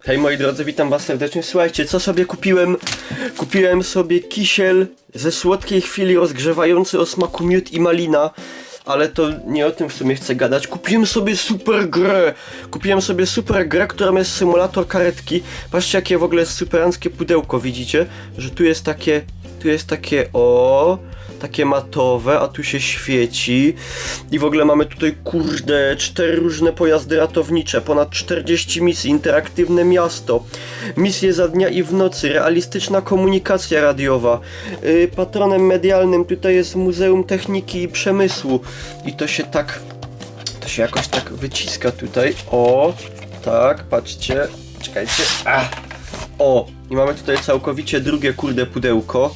Hej moi drodzy, witam was serdecznie. Słuchajcie, co sobie kupiłem? Kupiłem sobie kisiel ze słodkiej chwili rozgrzewający o smaku miód i malina. Ale to nie o tym w sumie chcę gadać. Kupiłem sobie super grę, która jest symulator karetki. Patrzcie jakie w ogóle jest superanckie pudełko, widzicie? Że tu jest takie, takie matowe, a tu się świeci. I w ogóle mamy tutaj, kurde, 4 różne pojazdy ratownicze, ponad 40 misji, interaktywne miasto, misje za dnia i w nocy, realistyczna komunikacja radiowa. Patronem medialnym tutaj jest Muzeum Techniki i Przemysłu. I to się jakoś tak wyciska tutaj. O, tak, patrzcie. Czekajcie. O, i mamy tutaj całkowicie drugie, kurde, pudełko.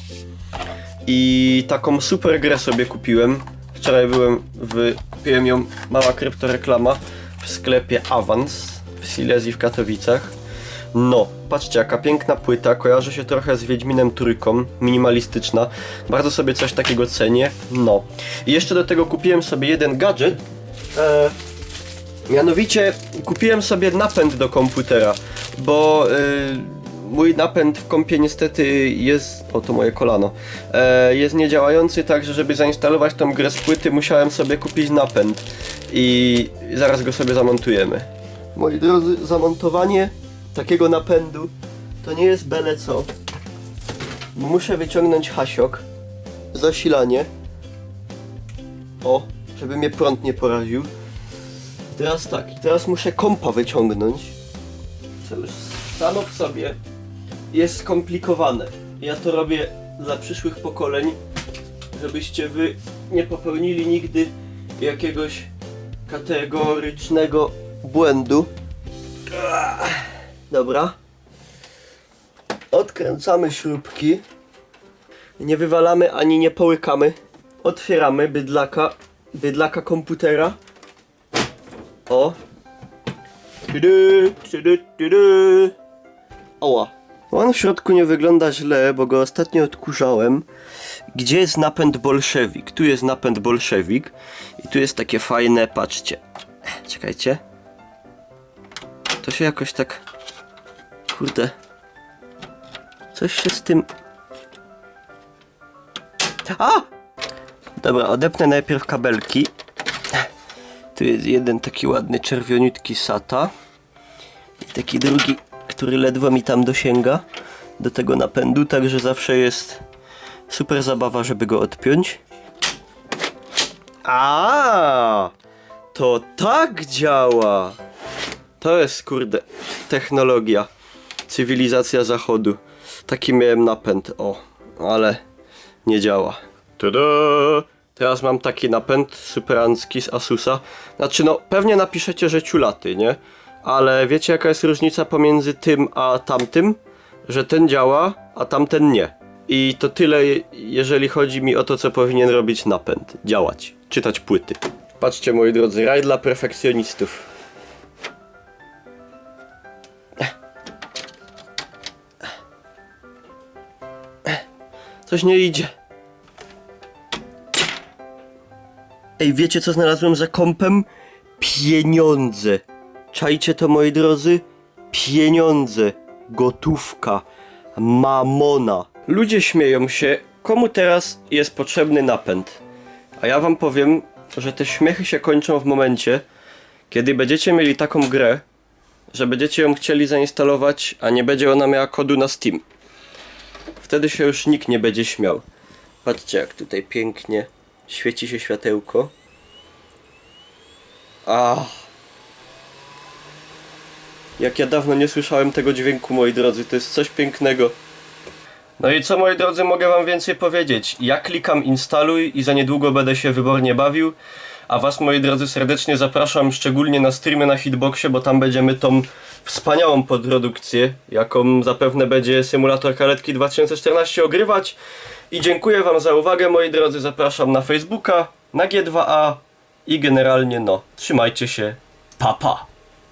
I taką super grę sobie kupiłem. Wczoraj kupiłem ją, mała kryptoreklama, w sklepie Avans w Silesii w Katowicach. No, patrzcie jaka piękna płyta, kojarzy się trochę z Wiedźminem Trójką, minimalistyczna. Bardzo sobie coś takiego cenię, no. I jeszcze do tego kupiłem sobie jeden gadżet. Mianowicie kupiłem sobie napęd do komputera, bo mój napęd w kompie niestety jest... O, to moje kolano. Jest niedziałający, także żeby zainstalować tą grę z płyty musiałem sobie kupić napęd. I zaraz go sobie zamontujemy. Moi drodzy, zamontowanie takiego napędu to nie jest byle co. Muszę wyciągnąć hasiok. Zasilanie. O, żeby mnie prąd nie poraził. Teraz tak, teraz muszę kompa wyciągnąć. Co już samo w sobie jest skomplikowane. Ja to robię dla przyszłych pokoleń, żebyście wy nie popełnili nigdy jakiegoś kategorycznego błędu. Dobra. Odkręcamy śrubki. Nie wywalamy ani nie połykamy. Otwieramy bydlaka komputera. O. Oła. On w środku nie wygląda źle, bo go ostatnio odkurzałem. Gdzie jest napęd bolszewik? Tu jest napęd bolszewik. I tu jest takie fajne, patrzcie. Czekajcie. To się jakoś tak... Kurde. Coś się z tym... Dobra, odepnę najpierw kabelki. Tu jest jeden taki ładny, czerwioniutki SATA. I taki drugi, który ledwo mi tam dosięga do tego napędu, także zawsze jest super zabawa, żeby go odpiąć. To tak działa! To jest, kurde, technologia. Cywilizacja zachodu. Taki miałem napęd, ale nie działa. Tada! Teraz mam taki napęd superancki z Asusa. Znaczy no, pewnie napiszecie, że ciulaty, nie? Ale wiecie jaka jest różnica pomiędzy tym a tamtym? Że ten działa, a tamten nie. I to tyle, jeżeli chodzi mi o to, co powinien robić napęd. Działać. Czytać płyty. Patrzcie moi drodzy, raj dla perfekcjonistów. Coś nie idzie. Ej, wiecie co znalazłem za kompem? Pieniądze. Czajcie to moi drodzy? Pieniądze. Gotówka. Mamona. Ludzie śmieją się, komu teraz jest potrzebny napęd. A ja wam powiem, że te śmiechy się kończą w momencie, kiedy będziecie mieli taką grę, że będziecie ją chcieli zainstalować, a nie będzie ona miała kodu na Steam. Wtedy się już nikt nie będzie śmiał. Patrzcie jak tutaj pięknie świeci się światełko. Jak ja dawno nie słyszałem tego dźwięku, moi drodzy, to jest coś pięknego. No i co moi drodzy, mogę wam więcej powiedzieć. Ja klikam instaluj i za niedługo będę się wybornie bawił. A was moi drodzy serdecznie zapraszam szczególnie na streamy na Hitboxie, bo tam będziemy tą wspaniałą podprodukcję, jaką zapewne będzie Symulator Karetki 2014 ogrywać. I dziękuję wam za uwagę moi drodzy, zapraszam na Facebooka, na G2A i generalnie no, trzymajcie się, pa pa!